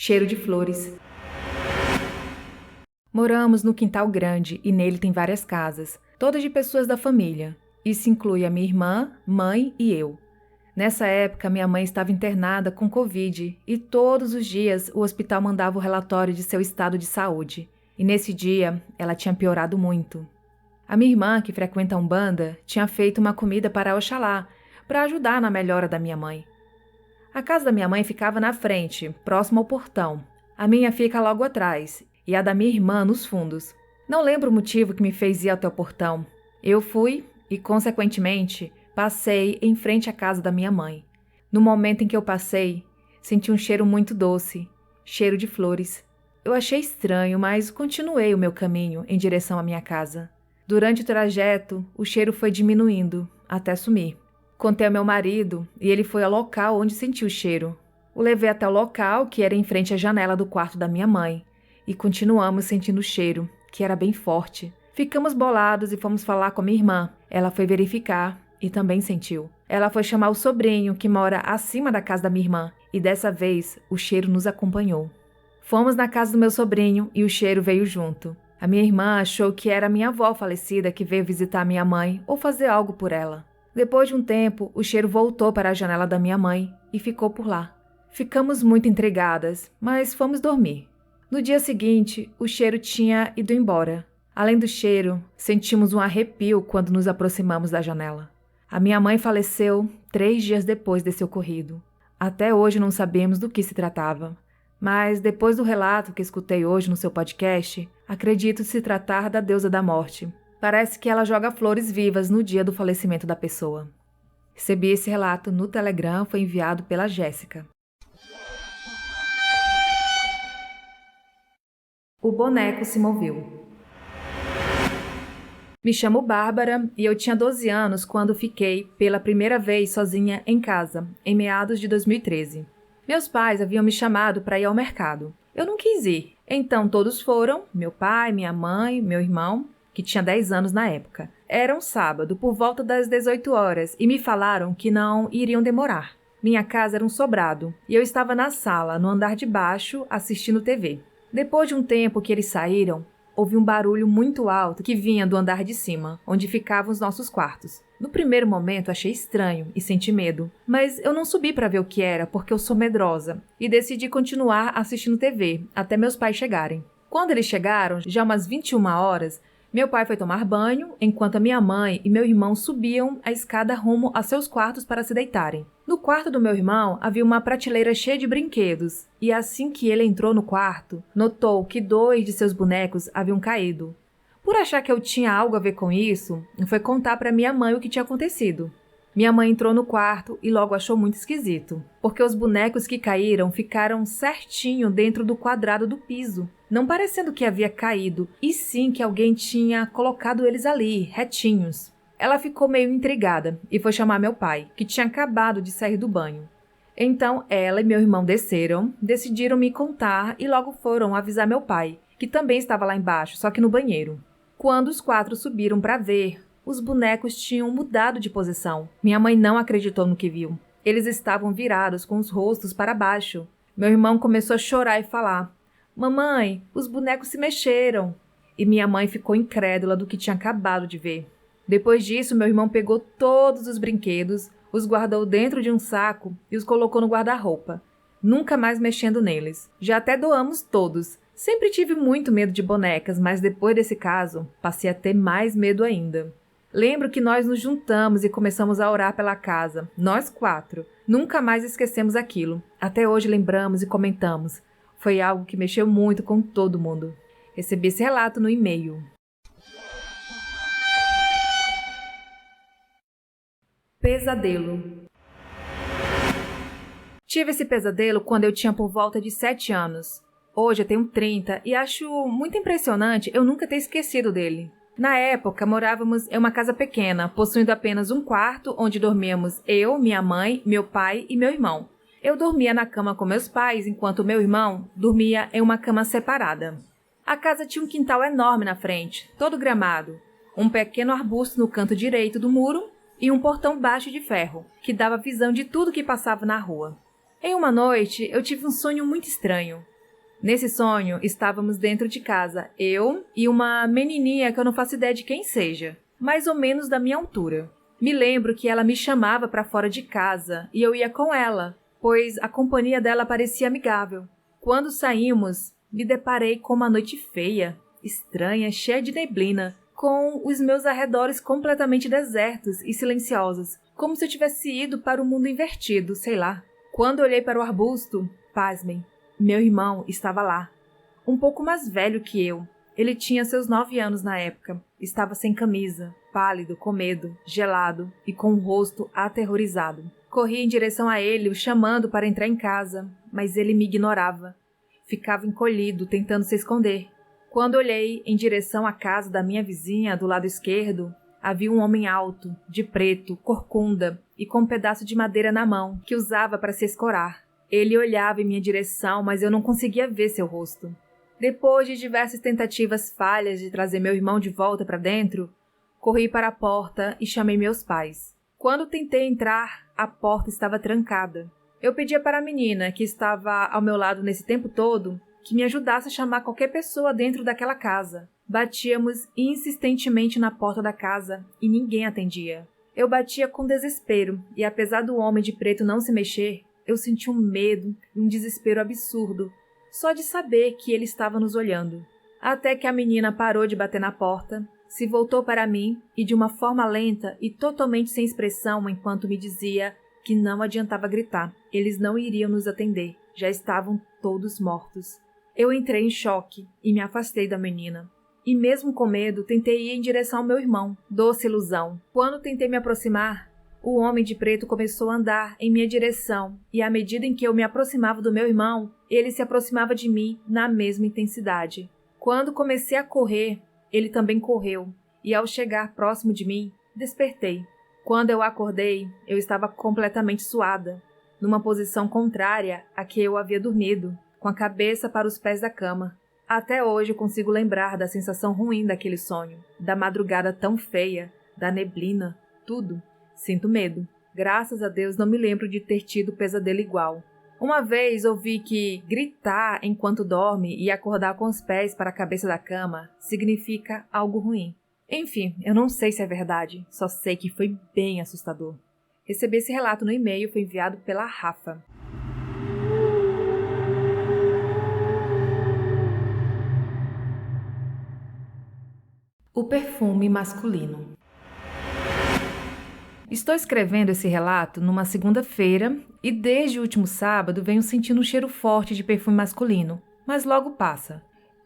cheiro de flores. Moramos no quintal grande e nele tem várias casas, todas de pessoas da família. Isso inclui a minha irmã, mãe e eu. Nessa época, minha mãe estava internada com Covid e todos os dias o hospital mandava o relatório de seu estado de saúde. E nesse dia, ela tinha piorado muito. A minha irmã, que frequenta a Umbanda, tinha feito uma comida para Oxalá, para ajudar na melhora da minha mãe. A casa da minha mãe ficava na frente, próximo ao portão. A minha fica logo atrás e a da minha irmã nos fundos. Não lembro o motivo que me fez ir até o portão. Eu fui e, consequentemente, passei em frente à casa da minha mãe. No momento em que eu passei, senti um cheiro muito doce, cheiro de flores. Eu achei estranho, mas continuei o meu caminho em direção à minha casa. Durante o trajeto, o cheiro foi diminuindo, até sumir. Contei ao meu marido e ele foi ao local onde senti o cheiro. O levei até o local, que era em frente à janela do quarto da minha mãe, e continuamos sentindo o cheiro, que era bem forte. Ficamos bolados e fomos falar com a minha irmã. Ela foi verificar e também sentiu. Ela foi chamar o sobrinho, que mora acima da casa da minha irmã, e dessa vez o cheiro nos acompanhou. Fomos na casa do meu sobrinho e o cheiro veio junto. A minha irmã achou que era minha avó falecida que veio visitar minha mãe ou fazer algo por ela. Depois de um tempo, o cheiro voltou para a janela da minha mãe e ficou por lá. Ficamos muito intrigadas, mas fomos dormir. No dia seguinte, o cheiro tinha ido embora. Além do cheiro, sentimos um arrepio quando nos aproximamos da janela. A minha mãe faleceu 3 dias depois desse ocorrido. Até hoje não sabemos do que se tratava. Mas, depois do relato que escutei hoje no seu podcast, acredito se tratar da deusa da morte. Parece que ela joga flores vivas no dia do falecimento da pessoa. Recebi esse relato no Telegram, foi enviado pela Jéssica. O boneco se moveu. Me chamo Bárbara e eu tinha 12 anos quando fiquei, pela primeira vez, sozinha em casa, em meados de 2013. Meus pais haviam me chamado para ir ao mercado. Eu não quis ir. Então todos foram, meu pai, minha mãe, meu irmão, que tinha 10 anos na época. Era um sábado, por volta das 18 horas, e me falaram que não iriam demorar. Minha casa era um sobrado, e eu estava na sala, no andar de baixo, assistindo TV. Depois de um tempo que eles saíram, houve um barulho muito alto que vinha do andar de cima, onde ficavam os nossos quartos. No primeiro momento achei estranho e senti medo, mas eu não subi para ver o que era porque eu sou medrosa e decidi continuar assistindo TV até meus pais chegarem. Quando eles chegaram, já umas 21 horas, meu pai foi tomar banho, enquanto a minha mãe e meu irmão subiam a escada rumo a seus quartos para se deitarem. No quarto do meu irmão havia uma prateleira cheia de brinquedos, e assim que ele entrou no quarto, notou que 2 de seus bonecos haviam caído. Por achar que eu tinha algo a ver com isso, foi contar para minha mãe o que tinha acontecido. Minha mãe entrou no quarto e logo achou muito esquisito, porque os bonecos que caíram ficaram certinho dentro do quadrado do piso, não parecendo que havia caído, e sim que alguém tinha colocado eles ali, retinhos. Ela ficou meio intrigada e foi chamar meu pai, que tinha acabado de sair do banho. Então ela e meu irmão desceram, decidiram me contar e logo foram avisar meu pai, que também estava lá embaixo, só que no banheiro. Quando os 4 subiram para ver, os bonecos tinham mudado de posição. Minha mãe não acreditou no que viu. Eles estavam virados com os rostos para baixo. Meu irmão começou a chorar e falar: "Mamãe, os bonecos se mexeram." E minha mãe ficou incrédula do que tinha acabado de ver. Depois disso, meu irmão pegou todos os brinquedos, os guardou dentro de um saco e os colocou no guarda-roupa, nunca mais mexendo neles. Já até doamos todos. Sempre tive muito medo de bonecas, mas depois desse caso, passei a ter mais medo ainda. Lembro que nós nos juntamos e começamos a orar pela casa, nós 4. Nunca mais esquecemos aquilo. Até hoje lembramos e comentamos. Foi algo que mexeu muito com todo mundo. Recebi esse relato no e-mail. Pesadelo. Tive esse pesadelo quando eu tinha por volta de 7 anos. Hoje eu tenho 30 e acho muito impressionante eu nunca ter esquecido dele. Na época, morávamos em uma casa pequena, possuindo apenas um quarto onde dormíamos eu, minha mãe, meu pai e meu irmão. Eu dormia na cama com meus pais, enquanto meu irmão dormia em uma cama separada. A casa tinha um quintal enorme na frente, todo gramado, um pequeno arbusto no canto direito do muro e um portão baixo de ferro, que dava visão de tudo que passava na rua. Em uma noite, eu tive um sonho muito estranho. Nesse sonho, estávamos dentro de casa, eu e uma menininha que eu não faço ideia de quem seja, mais ou menos da minha altura. Me lembro que ela me chamava para fora de casa e eu ia com ela, pois a companhia dela parecia amigável. Quando saímos, me deparei com uma noite feia, estranha, cheia de neblina, com os meus arredores completamente desertos e silenciosos, como se eu tivesse ido para o mundo invertido, sei lá. Quando olhei para o arbusto, pasmem, meu irmão estava lá, um pouco mais velho que eu. Ele tinha seus 9 anos na época. Estava sem camisa, pálido, com medo, gelado e com o rosto aterrorizado. Corri em direção a ele, o chamando para entrar em casa, mas ele me ignorava. Ficava encolhido, tentando se esconder. Quando olhei em direção à casa da minha vizinha, do lado esquerdo, havia um homem alto, de preto, corcunda e com um pedaço de madeira na mão, que usava para se escorar. Ele olhava em minha direção, mas eu não conseguia ver seu rosto. Depois de diversas tentativas falhas de trazer meu irmão de volta para dentro, corri para a porta e chamei meus pais. Quando tentei entrar, a porta estava trancada. Eu pedia para a menina, que estava ao meu lado nesse tempo todo, que me ajudasse a chamar qualquer pessoa dentro daquela casa. Batíamos insistentemente na porta da casa e ninguém atendia. Eu batia com desespero e, apesar do homem de preto não se mexer, eu senti um medo e um desespero absurdo, só de saber que ele estava nos olhando. Até que a menina parou de bater na porta, se voltou para mim e de uma forma lenta e totalmente sem expressão enquanto me dizia que não adiantava gritar. Eles não iriam nos atender, já estavam todos mortos. Eu entrei em choque e me afastei da menina. E mesmo com medo, tentei ir em direção ao meu irmão. Doce ilusão. Quando tentei me aproximar, o homem de preto começou a andar em minha direção e, à medida em que eu me aproximava do meu irmão, ele se aproximava de mim na mesma intensidade. Quando comecei a correr, ele também correu e, ao chegar próximo de mim, despertei. Quando eu acordei, eu estava completamente suada, numa posição contrária à que eu havia dormido, com a cabeça para os pés da cama. Até hoje eu consigo lembrar da sensação ruim daquele sonho, da madrugada tão feia, da neblina, tudo. Sinto medo. Graças a Deus não me lembro de ter tido pesadelo igual. Uma vez ouvi que gritar enquanto dorme e acordar com os pés para a cabeça da cama significa algo ruim. Enfim, eu não sei se é verdade, só sei que foi bem assustador. Recebi esse relato no e-mail, foi enviado pela Rafa. O perfume masculino. Estou escrevendo esse relato numa segunda-feira e desde o último sábado venho sentindo um cheiro forte de perfume masculino, mas logo passa.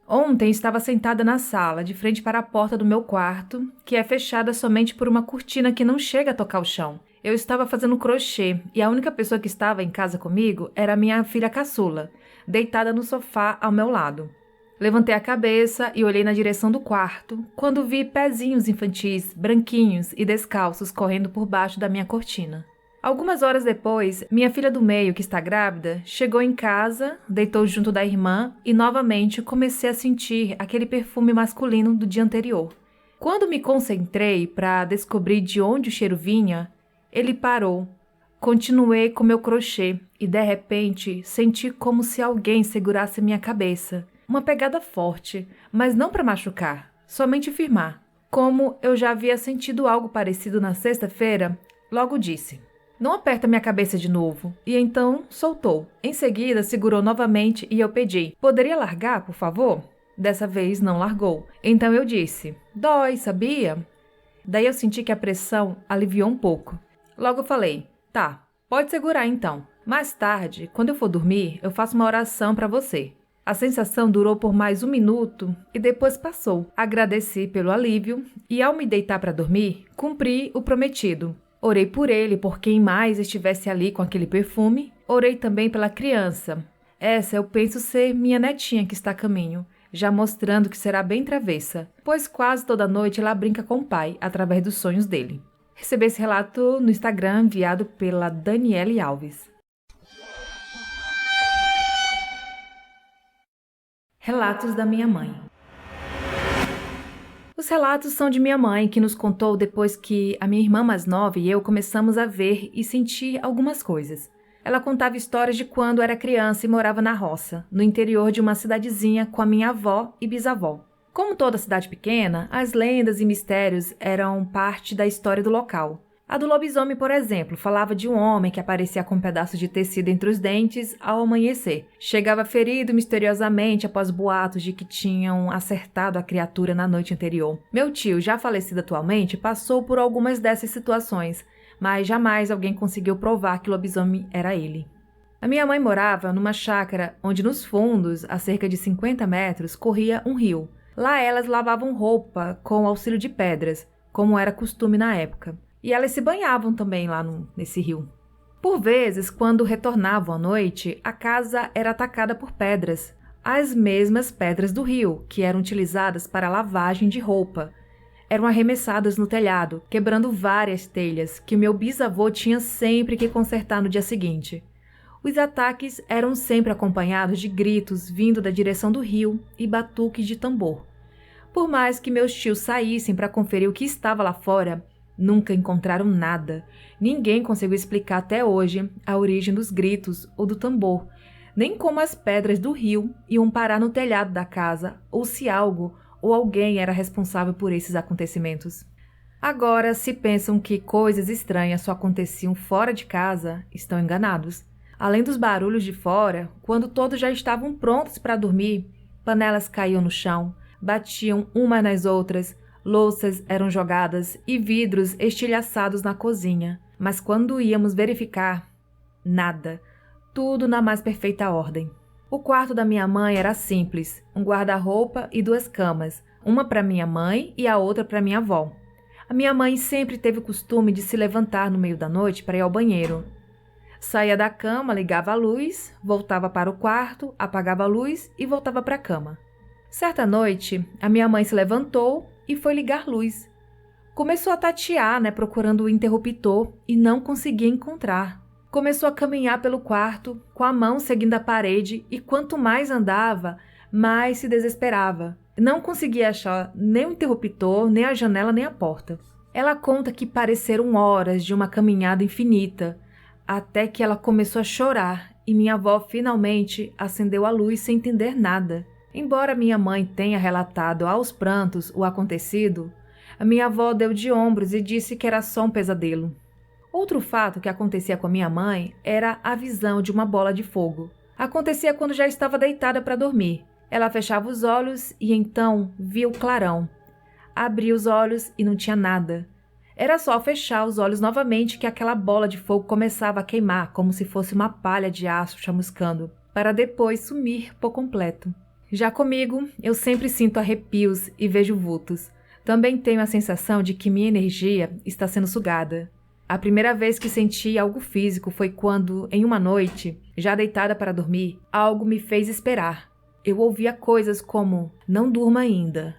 Ontem estava sentada na sala, de frente para a porta do meu quarto, que é fechada somente por uma cortina que não chega a tocar o chão. Eu estava fazendo crochê e a única pessoa que estava em casa comigo era minha filha caçula, deitada no sofá ao meu lado. Levantei a cabeça e olhei na direção do quarto, quando vi pezinhos infantis, branquinhos e descalços correndo por baixo da minha cortina. Algumas horas depois, minha filha do meio, que está grávida, chegou em casa, deitou junto da irmã e novamente comecei a sentir aquele perfume masculino do dia anterior. Quando me concentrei para descobrir de onde o cheiro vinha, ele parou. Continuei com meu crochê e, de repente, senti como se alguém segurasse minha cabeça. Uma pegada forte, mas não para machucar, somente firmar. Como eu já havia sentido algo parecido na sexta-feira, logo disse: "Não aperta minha cabeça de novo." E então soltou. Em seguida, segurou novamente e eu pedi: "Poderia largar, por favor?" Dessa vez não largou. Então eu disse: "Dói, sabia?" Daí eu senti que a pressão aliviou um pouco. Logo falei: "Tá, pode segurar então. Mais tarde, quando eu for dormir, eu faço uma oração para você." A sensação durou por mais 1 minuto e depois passou. Agradeci pelo alívio e, ao me deitar para dormir, cumpri o prometido. Orei por ele, por quem mais estivesse ali com aquele perfume. Orei também pela criança. Essa eu penso ser minha netinha que está a caminho, já mostrando que será bem travessa, pois quase toda noite ela brinca com o pai, através dos sonhos dele. Recebi esse relato no Instagram enviado pela Daniele Alves. Relatos da minha mãe. Os relatos são de minha mãe, que nos contou depois que a minha irmã mais nova e eu começamos a ver e sentir algumas coisas. Ela contava histórias de quando era criança e morava na roça, no interior de uma cidadezinha com a minha avó e bisavó. Como toda cidade pequena, as lendas e mistérios eram parte da história do local. A do lobisomem, por exemplo, falava de um homem que aparecia com um pedaço de tecido entre os dentes ao amanhecer. Chegava ferido misteriosamente após boatos de que tinham acertado a criatura na noite anterior. Meu tio, já falecido atualmente, passou por algumas dessas situações, mas jamais alguém conseguiu provar que o lobisomem era ele. A minha mãe morava numa chácara onde nos fundos, a cerca de 50 metros, corria um rio. Lá elas lavavam roupa com o auxílio de pedras, como era costume na época. E elas se banhavam também lá nesse rio. Por vezes, quando retornavam à noite, a casa era atacada por pedras. As mesmas pedras do rio, que eram utilizadas para a lavagem de roupa. Eram arremessadas no telhado, quebrando várias telhas que meu bisavô tinha sempre que consertar no dia seguinte. Os ataques eram sempre acompanhados de gritos vindo da direção do rio e batuques de tambor. Por mais que meus tios saíssem para conferir o que estava lá fora, nunca encontraram nada. Ninguém conseguiu explicar até hoje a origem dos gritos ou do tambor, nem como as pedras do rio iam parar no telhado da casa ou se algo ou alguém era responsável por esses acontecimentos. Agora, se pensam que coisas estranhas só aconteciam fora de casa, estão enganados. Além dos barulhos de fora, quando todos já estavam prontos para dormir, panelas caíam no chão, batiam umas nas outras, louças eram jogadas e vidros estilhaçados na cozinha. Mas quando íamos verificar, nada. Tudo na mais perfeita ordem. O quarto da minha mãe era simples, um guarda-roupa e 2 camas, uma para minha mãe e a outra para minha avó. A minha mãe sempre teve o costume de se levantar no meio da noite para ir ao banheiro. Saía da cama, ligava a luz, voltava para o quarto, apagava a luz e voltava para a cama. Certa noite, a minha mãe se levantou e foi ligar luz. Começou a tatear, procurando o interruptor e não conseguia encontrar. Começou a caminhar pelo quarto, com a mão seguindo a parede e quanto mais andava, mais se desesperava. Não conseguia achar nem o interruptor, nem a janela, nem a porta. Ela conta que pareceram horas de uma caminhada infinita, até que ela começou a chorar e minha avó finalmente acendeu a luz sem entender nada. Embora minha mãe tenha relatado aos prantos o acontecido, a minha avó deu de ombros e disse que era só um pesadelo. Outro fato que acontecia com a minha mãe era a visão de uma bola de fogo. Acontecia quando já estava deitada para dormir. Ela fechava os olhos e então via o clarão. Abria os olhos e não tinha nada. Era só fechar os olhos novamente que aquela bola de fogo começava a queimar como se fosse uma palha de aço chamuscando, para depois sumir por completo. Já comigo, eu sempre sinto arrepios e vejo vultos. Também tenho a sensação de que minha energia está sendo sugada. A primeira vez que senti algo físico foi quando, em uma noite, já deitada para dormir, algo me fez esperar. Eu ouvia coisas como, não durma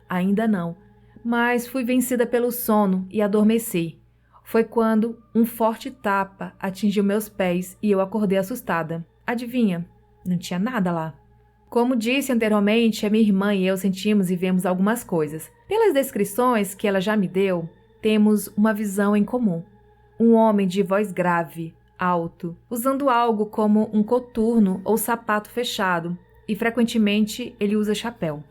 ainda não, mas fui vencida pelo sono e adormeci. Foi quando um forte tapa atingiu meus pés e eu acordei assustada. Adivinha? Não tinha nada lá. Como disse anteriormente, a minha irmã e eu sentimos e vemos algumas coisas. Pelas descrições que ela já me deu, temos uma visão em comum. Um homem de voz grave, alto, usando algo como um coturno ou sapato fechado, e frequentemente ele usa chapéu.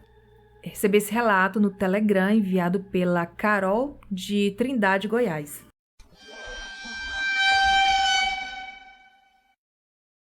Recebi esse relato no Telegram enviado pela Carol de Trindade, Goiás.